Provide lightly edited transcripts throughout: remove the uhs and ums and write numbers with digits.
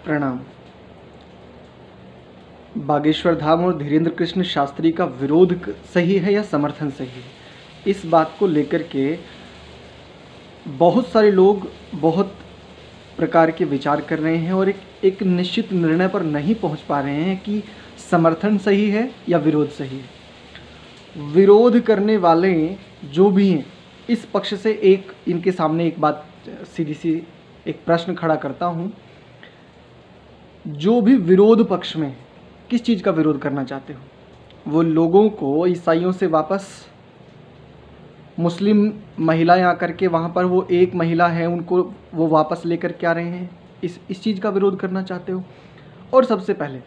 प्रणाम। बागेश्वर धाम और धीरेन्द्र कृष्ण शास्त्री का विरोध सही है या समर्थन सही है, इस बात को लेकर के बहुत सारे लोग बहुत प्रकार के विचार कर रहे हैं और एक निश्चित निर्णय पर नहीं पहुंच पा रहे हैं कि समर्थन सही है या विरोध सही है। विरोध करने वाले जो भी हैं, इस पक्ष से इनके सामने एक बात सीधी सी एक प्रश्न खड़ा करता हूं। जो भी विरोध पक्ष में किस चीज़ का विरोध करना चाहते हो, वो लोगों को ईसाइयों से वापस मुस्लिम महिलाएं आकर के वहाँ पर वो एक महिला है उनको वो वापस लेकर के आ रहे हैं, इस चीज़ का विरोध करना चाहते हो। और सबसे पहले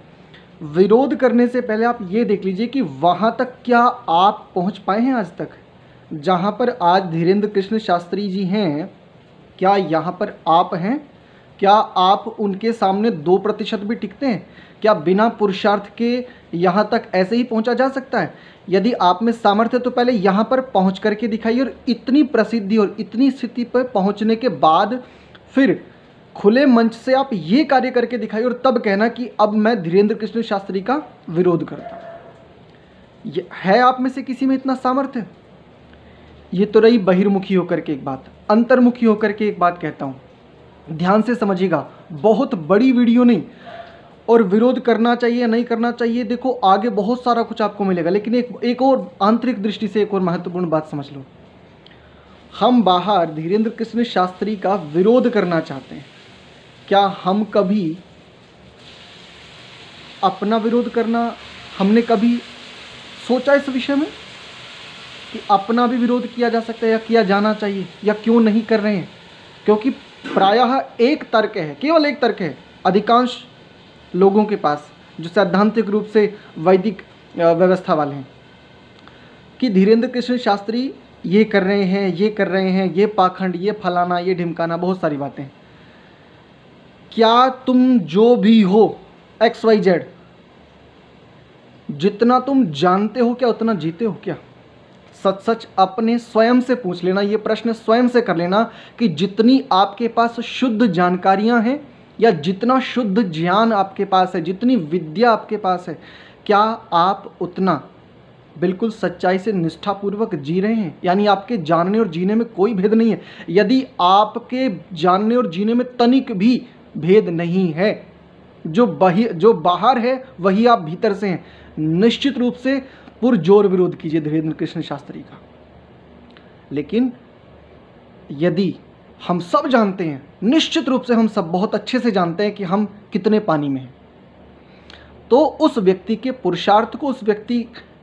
विरोध करने से पहले आप ये देख लीजिए कि वहाँ तक क्या आप पहुँच पाए हैं आज तक, जहाँ पर आज धीरेन्द्र कृष्ण शास्त्री जी हैं, क्या यहाँ पर आप हैं? क्या आप उनके सामने 2% भी टिकते हैं? क्या बिना पुरुषार्थ के यहाँ तक ऐसे ही पहुँचा जा सकता है? यदि आप में सामर्थ्य तो पहले यहाँ पर पहुँच करके दिखाइए, और इतनी प्रसिद्धि और इतनी स्थिति पर पहुँचने के बाद फिर खुले मंच से आप ये कार्य करके दिखाइए और तब कहना कि अब मैं धीरेन्द्र कृष्ण शास्त्री का विरोध करता हूँ। ये है आप में से किसी में इतना सामर्थ्य? ये तो रही बहिर्मुखी होकर के एक बात। अंतर्मुखी होकर के एक बात कहता हूँ, ध्यान से समझिएगा, बहुत बड़ी वीडियो नहीं। और विरोध करना चाहिए नहीं करना चाहिए, देखो आगे बहुत सारा कुछ आपको मिलेगा, लेकिन एक और आंतरिक दृष्टि से एक और महत्वपूर्ण बात समझ लो। हम बाहर धीरेन्द्र कृष्ण शास्त्री का विरोध करना चाहते हैं, क्या हम कभी अपना विरोध करना, हमने कभी सोचा इस विषय में कि अपना भी विरोध किया जा सकता है या किया जाना चाहिए, या क्यों नहीं कर रहे हैं? क्योंकि प्रायः एक तर्क है, केवल एक तर्क है अधिकांश लोगों के पास जो सैद्धांतिक रूप से वैदिक व्यवस्था वाले हैं, कि धीरेन्द्र कृष्ण शास्त्री ये कर रहे हैं, ये कर रहे हैं, ये पाखंड, ये फलाना, ये ढिमकाना, बहुत सारी बातें। क्या तुम जो भी हो XYZ, जितना तुम जानते हो क्या उतना जीते हो क्या? सच सच अपने स्वयं से पूछ लेना, ये प्रश्न स्वयं से कर लेना कि जितनी आपके पास शुद्ध जानकारियां हैं या जितना शुद्ध ज्ञान आपके पास है, जितनी विद्या आपके पास है, क्या आप उतना बिल्कुल सच्चाई से निष्ठापूर्वक जी रहे हैं? यानी आपके जानने और जीने में कोई भेद नहीं है। यदि आपके जानने और जीने में तनिक भी भेद नहीं है, जो बाहर है वही आप भीतर से हैं, निश्चित रूप से पुरजोर विरोध कीजिए धीरेन्द्र कृष्ण शास्त्री का। लेकिन यदि हम सब जानते हैं, निश्चित रूप से हम सब बहुत अच्छे से जानते हैं कि हम कितने पानी में हैं, तो उस व्यक्ति के पुरुषार्थ को, उस व्यक्ति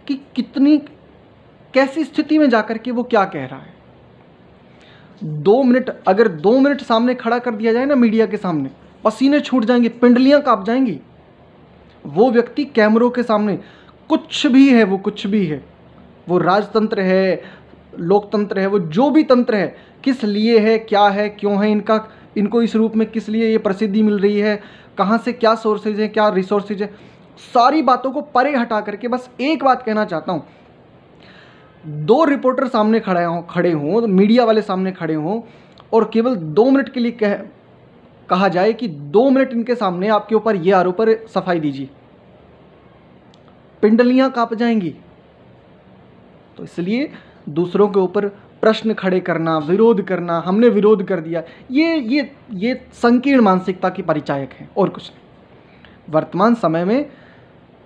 की कितनी कैसी स्थिति में जाकर के वो क्या कह रहा है, 2 मिनट अगर 2 मिनट सामने खड़ा कर दिया जाए ना मीडिया के सामने, पसीने छूट जाएंगे, पिंडलियां कांप जाएंगी। वो व्यक्ति कैमरों के सामने कुछ भी है, वो कुछ भी है, वो राजतंत्र है, लोकतंत्र है, वो जो भी तंत्र है, किस लिए है, क्या है, क्यों है, इनको इस रूप में किस लिए ये प्रसिद्धि मिल रही है, कहाँ से क्या सोर्सेज है, क्या रिसोर्सेज है, सारी बातों को परे हटा करके बस एक बात कहना चाहता हूँ। 2 रिपोर्टर सामने खड़े हों, मीडिया वाले सामने खड़े हों, और केवल 2 मिनट के लिए कहा जाए कि 2 मिनट इनके सामने आपके ऊपर ये आरोप पर सफाई दीजिए, पिंडलियां कांप जाएंगी। तो इसलिए दूसरों के ऊपर प्रश्न खड़े करना, विरोध करना, हमने विरोध कर दिया, ये संकीर्ण मानसिकता की परिचायक है और कुछ नहीं। वर्तमान समय में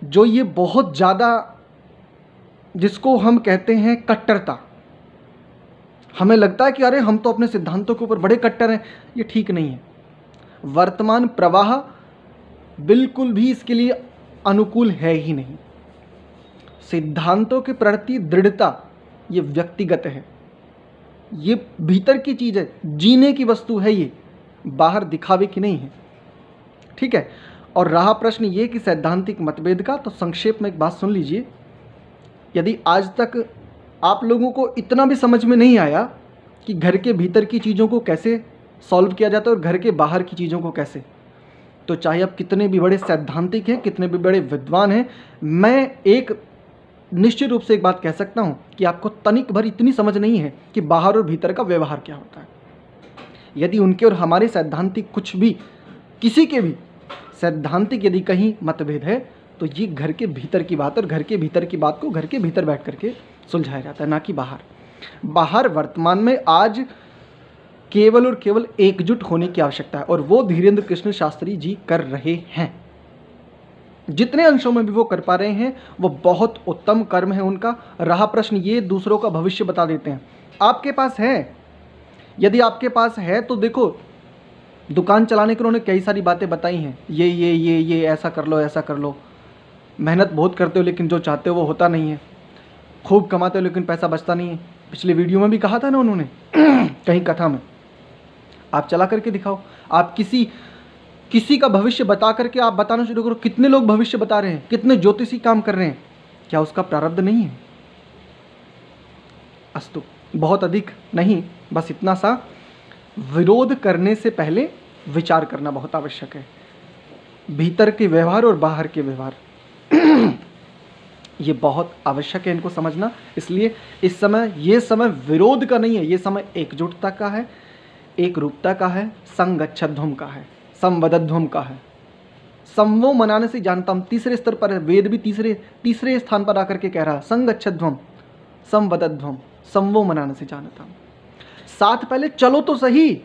जो ये बहुत ज़्यादा, जिसको हम कहते हैं कट्टरता, हमें लगता है कि अरे हम तो अपने सिद्धांतों के ऊपर बड़े कट्टर हैं, ये ठीक नहीं है। वर्तमान प्रवाह बिल्कुल भी इसके लिए अनुकूल है ही नहीं। सिद्धांतों के प्रति दृढ़ता ये व्यक्तिगत है, ये भीतर की चीज़ है, जीने की वस्तु है, ये बाहर दिखावे की नहीं है, ठीक है। और रहा प्रश्न ये कि सैद्धांतिक मतभेद का, तो संक्षेप में एक बात सुन लीजिए। यदि आज तक आप लोगों को इतना भी समझ में नहीं आया कि घर के भीतर की चीज़ों को कैसे सॉल्व किया जाता है और घर के बाहर की चीज़ों को कैसे, तो चाहे आप कितने भी बड़े सैद्धांतिक हैं, कितने भी बड़े विद्वान हैं, मैं एक निश्चित रूप से एक बात कह सकता हूं कि आपको तनिक भर इतनी समझ नहीं है कि बाहर और भीतर का व्यवहार क्या होता है। यदि उनके और हमारे सैद्धांतिक कुछ भी, किसी के भी सैद्धांतिक यदि कहीं मतभेद है तो ये घर के भीतर की बात, और घर के भीतर की बात को घर के भीतर बैठ करके सुलझाया जाता है, ना कि बाहर। बाहर वर्तमान में आज केवल और केवल एकजुट होने की आवश्यकता है, और वो धीरेन्द्र कृष्ण शास्त्री जी कर रहे हैं। जितने अंशों में भी वो कर पा रहे हैं वो बहुत उत्तम कर्म है उनका। रहा प्रश्न ये दूसरों का भविष्य बता देते हैं। आपके पास है, यदि आपके पास है तो देखो, दुकान चलाने के उन्होंने कई सारी बातें बताई हैं, ये ऐसा कर लो, ऐसा कर लो। मेहनत बहुत करते हो लेकिन जो चाहते हो वो होता नहीं है। खूब कमाते हो लेकिन पैसा बचता नहीं है। पिछले वीडियो में भी कहा था ना उन्होंने कहीं कथा में। आप चला करके दिखाओ, आप किसी का भविष्य बता करके आप बताना शुरू करो। कितने लोग भविष्य बता रहे हैं, कितने ज्योतिषी काम कर रहे हैं, क्या उसका प्रारब्ध नहीं है? अस्तु, बहुत अधिक नहीं, बस इतना सा, विरोध करने से पहले विचार करना बहुत आवश्यक है। भीतर के व्यवहार और बाहर के व्यवहार ये बहुत आवश्यक है इनको समझना। इसलिए इस समय, ये समय विरोध का नहीं है, ये समय एकजुटता का है, एक रूपता का है, संगच्छध्वम का है, संवदध्वम का है। संवो मनाने से जानता हूं, तीसरे स्तर पर है। वेद भी तीसरे स्थान पर आकर के कह रहा है संगच्छध्वम संवदध्वम, संवो मनाने से जानता हूं। साथ पहले चलो तो सही।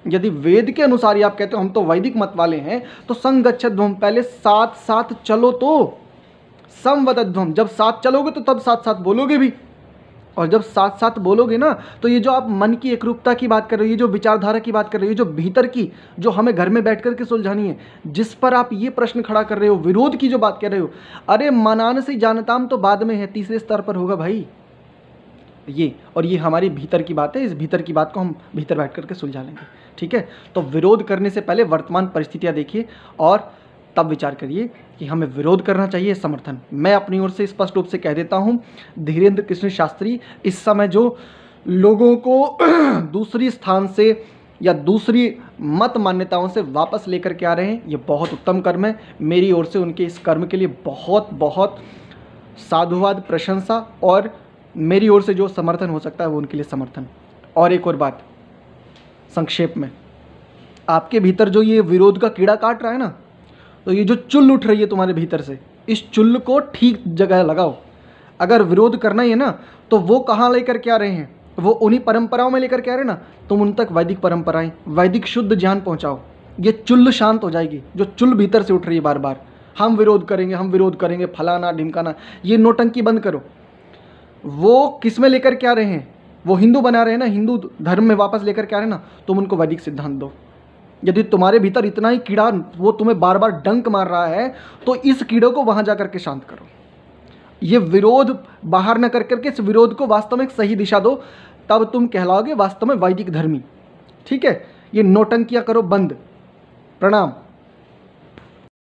यदि वेद के अनुसार ही आप कहते हो हम तो वैदिक मत वाले हैं, तो संगच्छध्वम, पहले साथ साथ चलो। तो संवदध्वम, जब साथ चलोगे तो तब साथ साथ बोलोगे भी, और जब साथ साथ बोलोगे ना, तो ये जो आप मन की एकरूपता की बात कर रहे हो, ये जो विचारधारा की बात कर रहे हो, ये जो भीतर की, जो हमें घर में बैठ करके सुलझानी है, जिस पर आप ये प्रश्न खड़ा कर रहे हो, विरोध की जो बात कर रहे हो, अरे मनान से जानताम तो बाद में है, तीसरे स्तर पर होगा भाई ये। और ये हमारी भीतर की बात है, इस भीतर की बात को हम भीतर बैठ करके सुलझा लेंगे, ठीक है। तो विरोध करने से पहले वर्तमान परिस्थितियाँ देखिए और तब विचार करिए कि हमें विरोध करना चाहिए, समर्थन। मैं अपनी ओर से स्पष्ट रूप से कह देता हूं, धीरेन्द्र कृष्ण शास्त्री इस समय जो लोगों को दूसरी स्थान से या दूसरी मत मान्यताओं से वापस लेकर के आ रहे हैं, ये बहुत उत्तम कर्म है। मेरी ओर से उनके इस कर्म के लिए बहुत बहुत साधुवाद, प्रशंसा, और मेरी ओर से जो समर्थन हो सकता है वो उनके लिए समर्थन। और एक और बात संक्षेप में, आपके भीतर जो ये विरोध का कीड़ा काट रहा है ना, तो ये जो चुल उठ रही है तुम्हारे भीतर से, इस चुल को ठीक जगह लगाओ। अगर विरोध करना ही है ना, तो वो कहाँ लेकर के आ रहे हैं, वो उन्हीं परंपराओं में लेकर के आ रहे हैं ना, तुम उन तक वैदिक परंपराएं, वैदिक शुद्ध ज्ञान पहुँचाओ। ये चुल शांत हो जाएगी, जो चुल भीतर से उठ रही है बार बार, हम विरोध करेंगे, हम विरोध करेंगे, फलाना ढिमकाना, ये नोटंकी बंद करो। वो किस में लेकर के आ रहे हैं, वो हिंदू बना रहे हैं ना, हिंदू धर्म में वापस लेकर के आ रहे हैं ना, तुम उनको वैदिक सिद्धांत दो। यदि तुम्हारे भीतर इतना ही कीड़ा वो तुम्हें बार बार डंक मार रहा है, तो इस कीड़े को वहां जाकर के शांत करो। ये विरोध बाहर न कर करके इस विरोध को वास्तव में एक सही दिशा दो, तब तुम कहलाओगे वास्तव में वैदिक धर्मी, ठीक है। ये नोटंकियां करो बंद। प्रणाम।